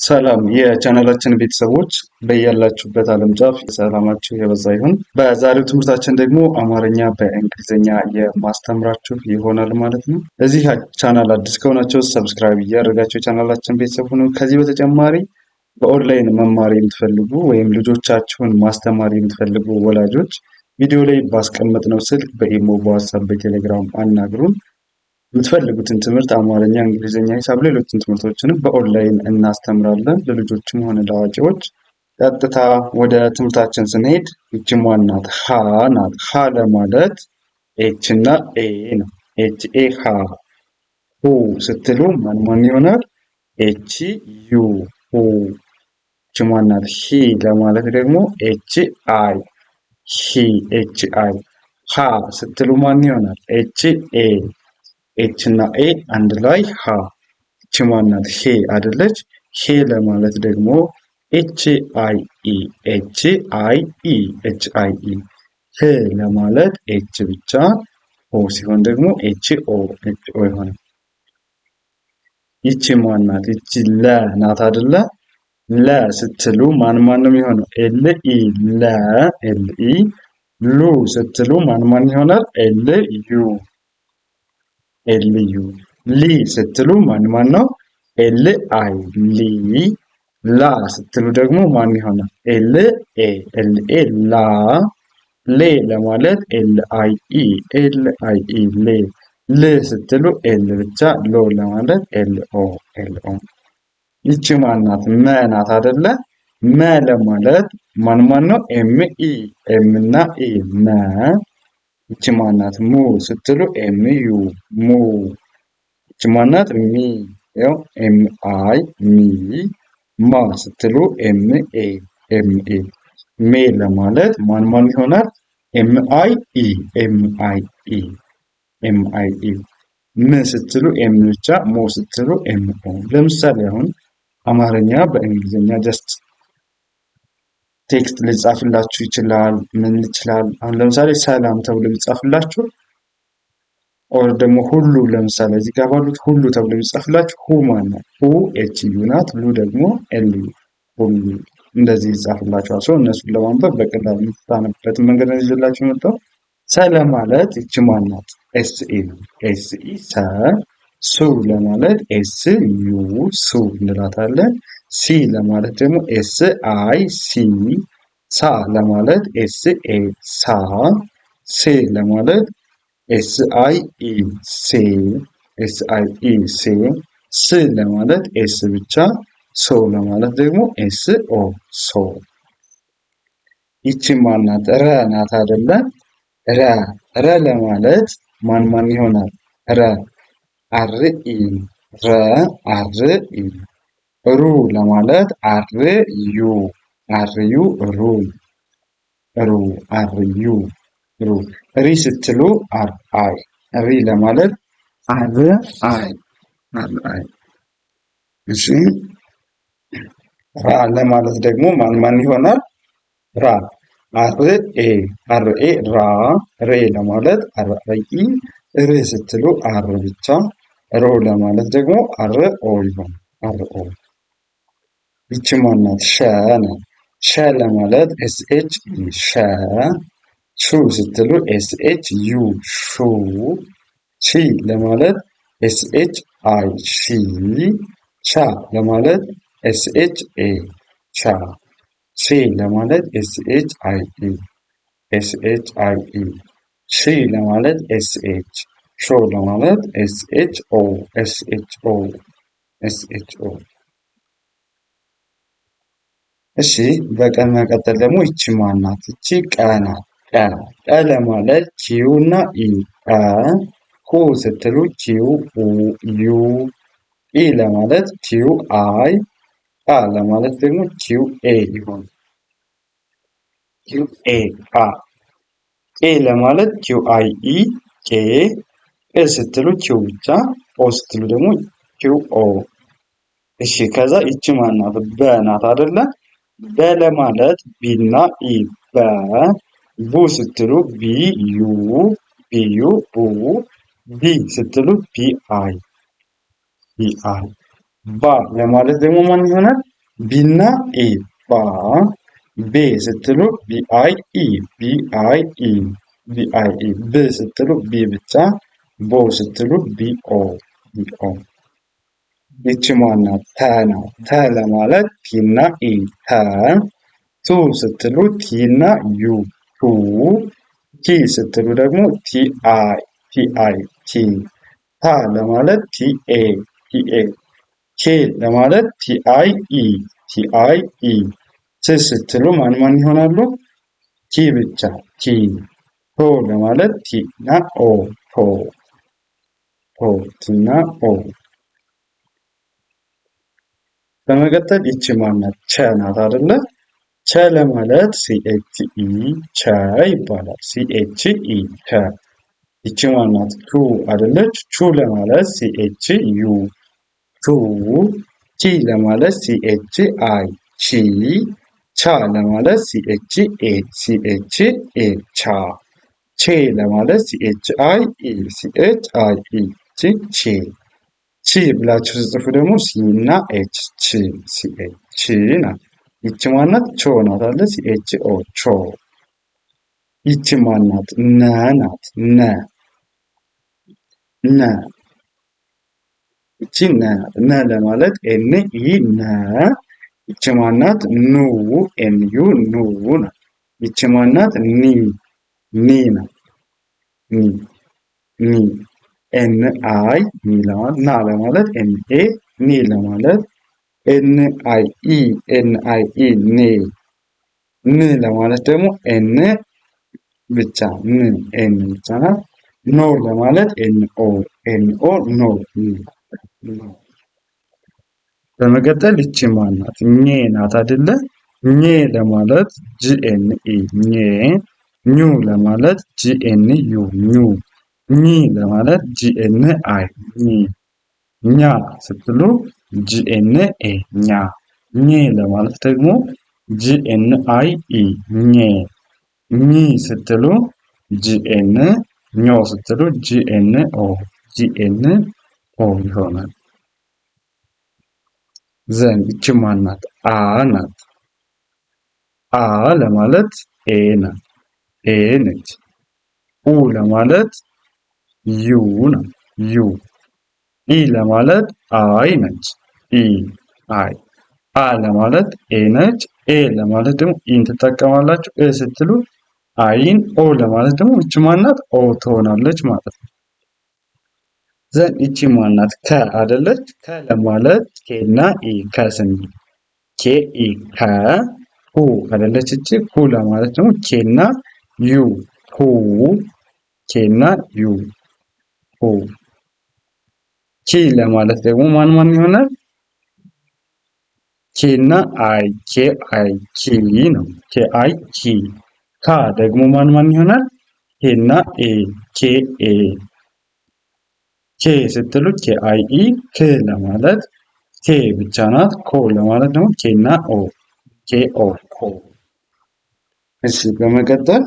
ሰላም የቻናላችን ቤተሰቦች በያላችሁበት ዓለም ጫፍ ሰላማችሁ የበዛ ይሁን። በዛሬው ትምህርታችን ደግሞ አማርኛ በእንግሊዝኛ የማስተምራችሁ ይሆናል ማለት ነው። እዚህ ቻናል አዲስ ከሆናችሁ ሰብስክራይብ እያደረጋችሁ የቻናላችን ቤተሰብ ሁኑ። ከዚህ በተጨማሪ በኦንላይን መማር የምትፈልጉ ወይም ልጆቻችሁን ማስተማር የምትፈልጉ ወላጆች ቪዲዮ ላይ ባስቀመጥነው ስልክ በኢሞ፣ በዋትስአፕ፣ በቴሌግራም አናግሩን። የምትፈልጉትን ትምህርት አማርኛ፣ እንግሊዝኛ፣ ሂሳብ፣ ሌሎችን ትምህርቶችንም በኦንላይን እናስተምራለን ለልጆችም ሆነ ለአዋቂዎች። ቀጥታ ወደ ትምህርታችን ስንሄድ ይቺ ዋናት ሀ ናት። ሀ ለማለት ኤች እና ኤ ነው። ኤች ኤ ሀ። ሁ ስትሉ ማን ይሆናል? ኤች ዩ ሁ። ይቺ ዋናት ሂ ለማለት ደግሞ ኤች አይ ሂ ኤች አይ። ሀ ስትሉ ማን ይሆናል? ኤች ኤ ኤች እና ኤ አንድ ላይ ሀ። ይቺ ማናት? ሄ አይደለች? ሄ ለማለት ደግሞ ኤች አይ ኢ ኤች አይ ኢ ኤች አይ ኢ። ህ ለማለት ኤች ብቻ፣ ኦ ሲሆን ደግሞ ኤች ኦ ኤች ኦ ይሆናል። ይቺ ማናት? ይቺ ለ ናት አይደለ? ለ ስትሉ ማን ነው የሚሆነው? ኤል ኢ ለ ኤል ኢ። ሉ ስትሉ ማን ይሆናል? ኤል ዩ ኤል ዩ። ሊ ስትሉ ማን ነው? ኤል አይ ሊ። ላ ስትሉ ደግሞ ማን ይሆናል? ኤል ኤ ኤል ኤ ላ። ሌ ለማለት ኤል አይ ኢ ኤል አይ ኢ ሌ። ል ስትሉ ኤል ብቻ፣ ሎ ለማለት ኤል ኦ ኤል ኦ። ይቺ ማናት? መ ናት አይደለ? መ ለማለት ማን ነው? ኤም ኢ ኤም እና ኢ መ። ይቺ ማናት? ሙ ስትሉ ኤም ዩ ሙ። ይቺ ማናት? ሚ ያው ኤም አይ ሚ። ማ ስትሉ ኤም ኤ ኤም ኤ። ሜ ለማለት ማን ይሆናል? ኤም አይ ኢ ኤም አይ ኢ ኤም አይ ኢ። ም ስትሉ ኤም ብቻ፣ ሞ ስትሉ ኤም ኦ። ለምሳሌ አሁን አማርኛ በእንግሊዝኛ ጀስት ቴክስት ሊጻፍላችሁ ይችላል። ምን ይችላል? አሁን ለምሳሌ ሰላም ተብሎ ሊጻፍላችሁ ኦር ደግሞ ሁሉ፣ ለምሳሌ እዚህ ጋር ባሉት ሁሉ ተብሎ ሊጻፍላችሁ ሁ ማለት ነው። ሁ ኤች ዩ ናት። ሉ ደግሞ ኤል ዩ ሁሉ። እንደዚህ ይጻፍላችኋል። ሰው እነሱን ለማንበብ በቀላሉ የምታነቡበት መንገድ ነው ይዤላችሁ መጣሁ። ሰ ለማለት ይቺ ማናት? ኤስ ኢ ነው። ኤስ ኢ ሰ። ሱ ለማለት ኤስ ዩ ሱ እንላታለን። ሲ ለማለት ደግሞ ኤስ አይ ሲ ሳ ለማለት ኤስ ኤ ሳ። ሴ ለማለት ኤስ አይ ኢ ሴ ኤስ አይ ኢ ሴ። ስ ለማለት ኤስ ብቻ፣ ሶ ለማለት ደግሞ ኤስ ኦ ሶ። ይቺ ማናት? ረ ናት አይደለ? ረ። ረ ለማለት ማን ይሆናል? ረ አር ኢ ረ አር ኢ። ሩ ለማለት አር ዩ ሩ ሩ አር ዩ ሩ። ሪ ስትሉ አር አይ ሪ ለማለት አር አይ አር አይ። እሺ ራ ለማለት ደግሞ ማን ይሆናል? ራ አር ኤ ራ። ሬ ለማለት አር አይ ኢ። ር ስትሉ አር ብቻ። ሮ ለማለት ደግሞ አር ኦ ይሆናል። አር ኦ። ይቺ ማናት? ሸ ናት። ሸ ለማለት ኤስ ኤች ኢ ሸ። ሹ ስትሉ ኤስ ኤች ዩ ሹ። ሺ ለማለት ኤስ ኤች አይ ሺ። ሻ ለማለት ኤስ ኤች ኤ ሻ። ሼ ለማለት ኤስ ኤች አይ ኢ ኤስ ኤች አይ ኢ። ሺ ለማለት ኤስ ኤች። ሾ ለማለት ኤስ ኤች ኦ ኤስ ኤች ኦ ኤስ ኤች ኦ። እሺ በመቀጠል ደግሞ ይቺ ማናት? ይቺ ቀ ናት። ቀ። ቀ ለማለት ኪው እና ኢ ቀ። ሁ ስትሉ ኪው ኡ ዩ። ኢ ለማለት ኪው አይ። ቃ ለማለት ደግሞ ኪው ኤ ይሆን። ኪው ኤ ቃ። ቄ ለማለት ኪው አይ ኢ ቄ። ቅ ስትሉ ኪው ብቻ። ኦ ስትሉ ደግሞ ኪው ኦ። እሺ ከዛ ይቺ ማናት? በ ናት አይደለ? በ ለማለት ቢና ኢ በ። ቡ ስትሉ ቢ ዩ ቢዩ ቡ። ቢ ስትሉ ቢ አይ ቢ አይ። ባ ለማለት ደግሞ ማን ይሆናል? ቢና ኢ ባ። ቤ ስትሉ ቢአይ ኢ ቢአይ ኢ ቢአይ ኢ። ብ ስትሉ ቢ ብቻ። ቦ ስትሉ ቢኦ ቢኦ። ይቺ ማናት? ተ ነው። ተ ለማለት ቲና ኢ ተ። ቱ ስትሉ ቲና ዩ ቱ። ቲ ስትሉ ደግሞ ቲአይ ቲአይ ቲ። ታ ለማለት ቲኤ ቲኤ። ኬ ለማለት ቲአይ ኢ ቲአይ ኢ። ት ስትሉ ማን ማን ይሆናሉ? ቲ ብቻ ቲ። ቶ ለማለት ቲና ኦ ቶ ቶ ቲና ኦ። በመቀጠል ይቺ ማናት? ቸ ናት አይደለ? ቸ ለማለት ሲኤች ኢ ቸ ይባላል። ሲኤች ኢ ቸ። ይቺ ማናት? ቹ አይደለች? ቹ ለማለት ሲኤች ዩ ቹ። ቺ ለማለት ሲኤች አይ ቺ። ቻ ለማለት ሲኤች ኤ ሲኤች ኤ ቻ። ቼ ለማለት ሲኤች አይ ኢ ሲኤች አይ ኢ ቺ ቼ። ቺ ብላችሁ ስጽፉ ደግሞ ሲ እና ኤች ቺ ሲኤች ናት። ይቺ ማናት? ቾ ናት አለ ሲኤች ኦ ቾ። ይቺ ማናት? ነ ናት ነ ነ። ይቺ ነ ናት። ነ ለማለት ኤን ኢ ነ። ይቺ ማናት? ኑ ኤን ዩ ኑ ናት። ይቺ ማናት? ኒ ኒ ናት ኒ ኒ። ኤን አይ ኒ ለማለት ና ለማለት ኤን ኤ ኒ ለማለት ኤን አይ ኢ ኤን አይ ኢ ኔ። ን ለማለት ደግሞ ኤን ብቻ ን ኤን ብቻ ናት። ኖ ለማለት ኤን ኦ ኤን ኦ ኖ። በመቀጠል ይቺ ማናት? ኘ ናት አይደለ? ኘ ለማለት ጂኤን ኢ ኘ። ኙ ለማለት ጂኤን ዩ ኙ። ኚ ለማለት ጂኤን አይ ኚ። ኛ ስትሉ ጂኤን ኤ ኛ። ኘ ለማለት ደግሞ ጂኤን አይ ኢ ኘ። ኚ ስትሉ ጂኤን ኞ ስትሉ ጂኤን ኦ ጂኤን ኦ ይሆናል። ዘን ይቺ ማናት? አ ናት። አ ለማለት ኤ ናት ኤ ነች። ኡ ለማለት ዩ ናት ዩ። ኢ ለማለት አይ ነች ኢ አይ። አ ለማለት ኤ ነች። ኤ ለማለት ደግሞ ኢን ትጠቀማላችሁ። ኤ ስትሉ አይን። ኦ ለማለት ደግሞ ይቺ ማናት? ኦ ትሆናለች ማለት ነው። ዘን ይቺ ማናት? ከ አይደለች? ከ ለማለት ኬና ኢ ከስንል ኬ ኢ ከ። ሁ አይደለች? እቺ ሁ ለማለት ደግሞ ኬና ዩ ሁ ኬና ዩ ሁ። ኪ ለማለት ደግሞ ማን ማን ይሆናል? ኬና አይ ኬ አይ ኪ ነው ኬ አይ ኪ። ካ ደግሞ ማን ማን ይሆናል? ኬና ኤ ኬ ኤ። ኬ ስትሉ ኬ አይ ኢ ክ ለማለት ኬ ብቻ ናት። ኮ ለማለት ደግሞ ኬና ኦ ኬ ኦ ኮ። እሺ በመቀጠል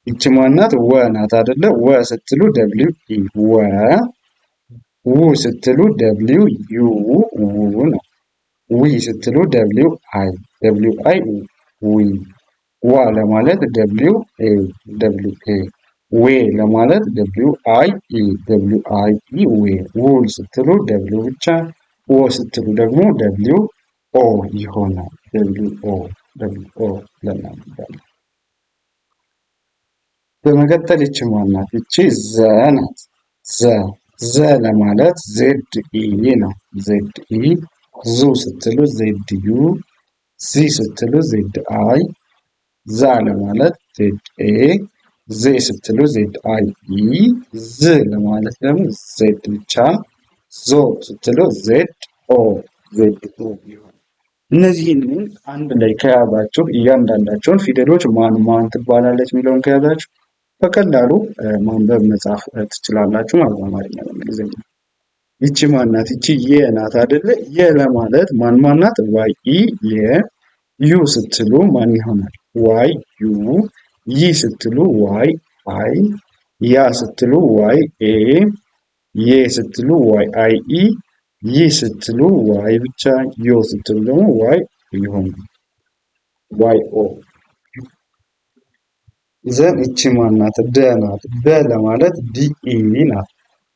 ይቺ ማናት? ወ ናት አይደለ? ወ ስትሉ ደብሊው ኢ ወ። ው ስትሉ ደብሊው ዩ ው ነው። ዊ ስትሉ ደብሊው አይ ዊ። ዋ ለማለት ደብሊው ኤ ደብሊው ኤ። ዌ ለማለት ደብሊው አይ ኢ ደብሊው አይ ኢ ዌ። ውል ስትሉ ደብሊው ብቻ። ኦ ስትሉ ደግሞ ደብሊው ኦ ይሆናል። ደብሊው ኦ ደብሊው ኦ ለማለት። በመቀጠል ይቺ ማናት? ይቺ ዘ ናት። ዘ ዘ ለማለት ዜድ ኢ ነው ዜድ ኢ። ዙ ስትሉ ዜድ ዩ። ዚ ስትሉ ዜድ አይ። ዛ ለማለት ዜድ ኤ። ዜ ስትሉ ዜድ አይ ኢ። ዝ ለማለት ደግሞ ዜድ ብቻ። ዞ ስትሉ ዜድ ኦ ዜድ ኦ ይሆናል። እነዚህን አንድ ላይ ከያዛችሁ እያንዳንዳቸውን ፊደሎች ማን ማን ትባላለች የሚለውን ከያዛችሁ በቀላሉ ማንበብ መጻፍ ትችላላችሁ ማለት ነው። አማርኛ በእንግሊዝኛ። ይቺ ማናት? ይቺ የ ናት አይደለ? የ ለማለት ማን ማናት? ዋይ ኢ የ። ዩ ስትሉ ማን ይሆናል? ዋይ ዩ። ይ ስትሉ ዋይ አይ። ያ ስትሉ ዋይ ኤ። የ ስትሉ ዋይ አይ ኢ። ይ ስትሉ ዋይ ብቻ፣ ዮ ስትሉ ደግሞ ዋይ ይሆናል። ዋይ ኦ። ዘን እቺ ማናት? ደ ናት። ደ ለማለት ዲኢ ናት።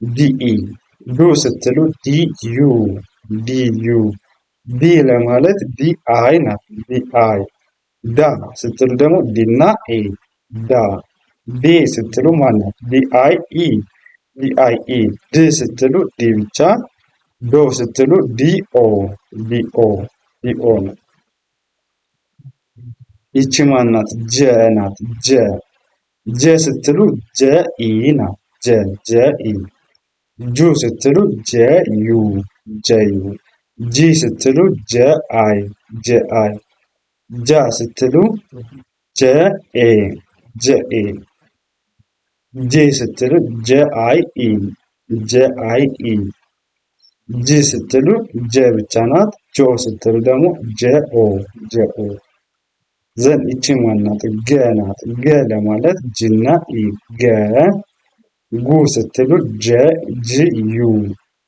ዲኢ። ዱ ስትሉ ዲዩ ዲዩ። ዲ ለማለት ዲአይ ናት። ዲአይ። ዳ ስትሉ ደግሞ ዲና ኤ ዳ። ዴ ስትሉ ማናት? ዲአይ ኢ ዲአይ ኢ። ድ ስትሉ ዲ ብቻ። ዶ ስትሉ ዲኦ ዲኦ ዲኦ ነው። ይቺ ማናት? ጀ ናት። ጀ። ጀ ስትሉ ጀ ኢ ናት። ጀ ጀ ኢ። ጁ ስትሉ ጀ ዩ ጀዩ። ጂ ስትሉ ጀ አይ ጀ አይ። ጃ ስትሉ ጀ ኤ ጀ ኤ። ጄ ስትሉ ጀ አይ ኢ ጀ አይ ኢ። ጅ ስትሉ ጀ ብቻ ናት። ጆ ስትሉ ደግሞ ጀ ኦ ጀ ኦ። ዘን ይቺ ማናት? ገ ናት። ገ ለማለት ጅና ኢ ገ። ጉ ስትሉ ጀ ጅ ዩ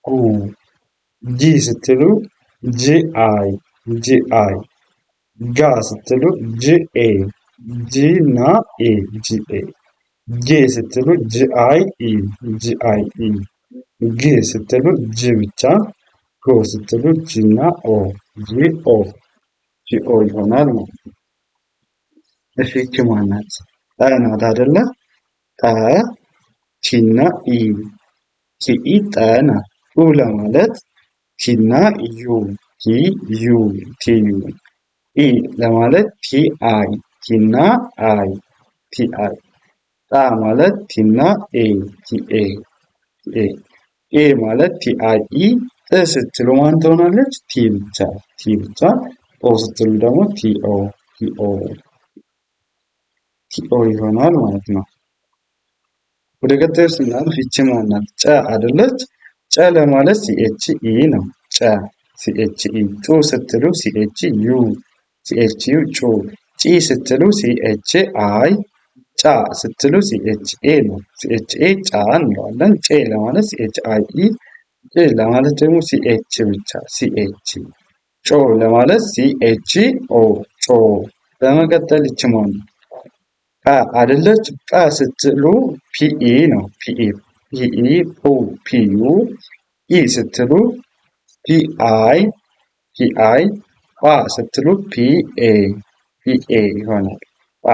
ጉ። ጂ ስትሉ ጅ አይ ጅ አይ። ጋ ስትሉ ጅ ኤ ጂ ና ኤ ጂ ኤ። ጌ ስትሉ ጅ አይ ኢ ጅ አይ ኢ። ግ ስትሉ ጅ ብቻ። ጎ ስትሉ ጅና ኦ ጂ ኦ ጂ ኦ ይሆናል ማለት ነው። እሺ ይቺ ማናት? ጠ ናት አይደለ? ጠ ቲና ኢ ቲኢ ጠ ናት። ኡ ለማለት ቲና ዩ ቲ ዩ ቲዩ። ኢ ለማለት ቲ አይ ቲና አይ ቲ አይ። ጣ ማለት ቲና ኤ ቲ ኤ ቲ ኤ። ኤ ማለት ቲ አይ ኢ። ጥ ስትሉ ማን ትሆናለች? ቲ ብቻ ቲ ብቻ። ኦ ስትሉ ደግሞ ቲኦ ቲኦ ቲኦ ይሆናል ማለት ነው። ወደ ቀጣዩ ስናልፍ ይቺ ማናት? ጨ አይደለች? ጨ ለማለት ሲኤች ኢ ነው። ጨ ሲኤች ኢ። ጩ ስትሉ ሲኤች ዩ ሲኤች ዩ ጩ። ጪ ስትሉ ሲኤች አይ ጫ ስትሉ ሲኤች ኤ ነው። ሲኤች ኤ ጫ እንለዋለን። ጬ ለማለት ሲኤች አይ ኢ። ጭ ለማለት ደግሞ ሲኤች ብቻ ሲኤች። ጮ ለማለት ሲኤች ኦ ጮ። በመቀጠል ይቺ ማናት? ቃ አይደለች? ቃ ስትሉ ፒኢ ነው። ፒኢ ፒኢ ፑ ፒዩ። ኢ ስትሉ ፒአይ ፒአይ። ጳ ስትሉ ፒኤ ፒኤ ይሆናል። ጳ።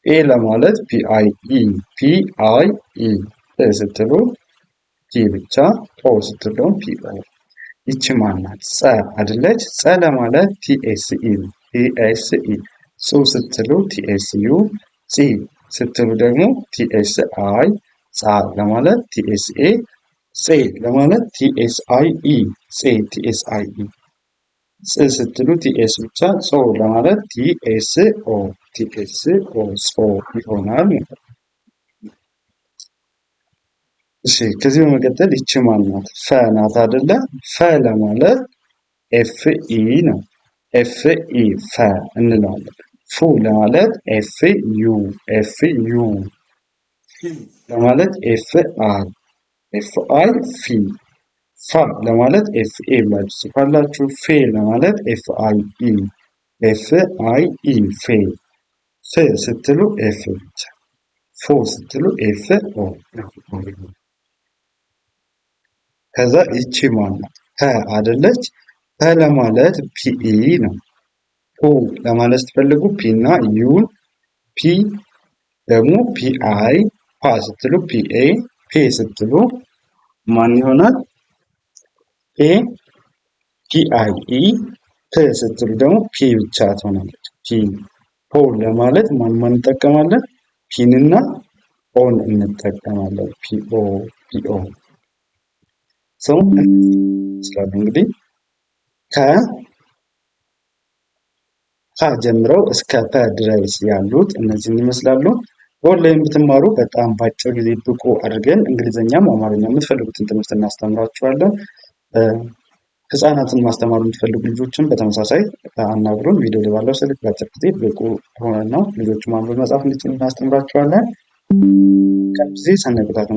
ኤ ለማለት ፒአይ ኢ ፒአይ ኢ። እ ስትሉ ፒ ብቻ። ኦ ስትሉ ፒኦ። ይቺ ማናት? ጸ አይደለች? ጸ ለማለት ቲኤስኢ ቲኤስኢ። ጹ ስትሉ ቲኤስዩ ጺ ስትሉ ደግሞ ቲኤስ አይ ጻ ለማለት ቲኤስኤ። ጼ ለማለት ቲኤስ አይ ኢ ጼ ቲኤስ አይ ኢ። ጽ ስትሉ ቲኤስ ብቻ። ጾ ለማለት ቲኤስ ኦ ቲኤስ ኦ ጾ ይሆናል። እሺ ከዚህ በመቀጠል ይቺ ማናት? ፈ ናት አይደለ? ፈ ለማለት ኤፍ ኢ ነው። ኤፍ ኢ ፈ እንለዋለን። ፉ ለማለት ኤፍ ዩ ኤፍ ዩ። ለማለት ኤፍ አይ ኤፍ አይ ፊ። ፋ ለማለት ኤፍ ኤ ብላችሁ ጽፋላችሁ። ፌ ለማለት ኤፍ አይ ኢ ኤፍ አይ ኢ ፌ። ፍ ስትሉ ኤፍ ብቻ። ፎ ስትሉ ኤፍ ኦ። ከዛ ይቺ ማናት? ፐ አይደለች? ፐ ለማለት ፒኢ ነው። ፑ ለማለት ስትፈልጉ ፒ እና ዩን። ፒ ደግሞ ፒአይ። ፓ ስትሉ ፒኤ። ፔ ስትሉ ማን ይሆናል? ፔ ፒአይ ኢ። ፕ ስትሉ ደግሞ ፒ ብቻ ትሆናለች። ፒ። ፖ ለማለት ማን እንጠቀማለን? ፒንና ኦን እንጠቀማለን። ፒኦ ፒኦ። ሰው ስላሉ እንግዲህ ከ ጀምረው እስከ ፐ ድረስ ያሉት እነዚህን ይመስላሉ። በኦንላይን ብትማሩ በጣም በአጭር ጊዜ ብቁ አድርገን እንግሊዝኛም አማርኛ የምትፈልጉትን ትምህርት እናስተምራችኋለን። ህፃናትን ማስተማር የምትፈልጉ ልጆችን በተመሳሳይ አናግሩን። ቪዲዮ ላይ ባለው ስልክ በአጭር ጊዜ ብቁ ሆነን ነው ልጆቹ ማንበብ መጻፍ እንዲችሉ እናስተምራችኋለን። ቀን ጊዜ ሰናይ ቆይታ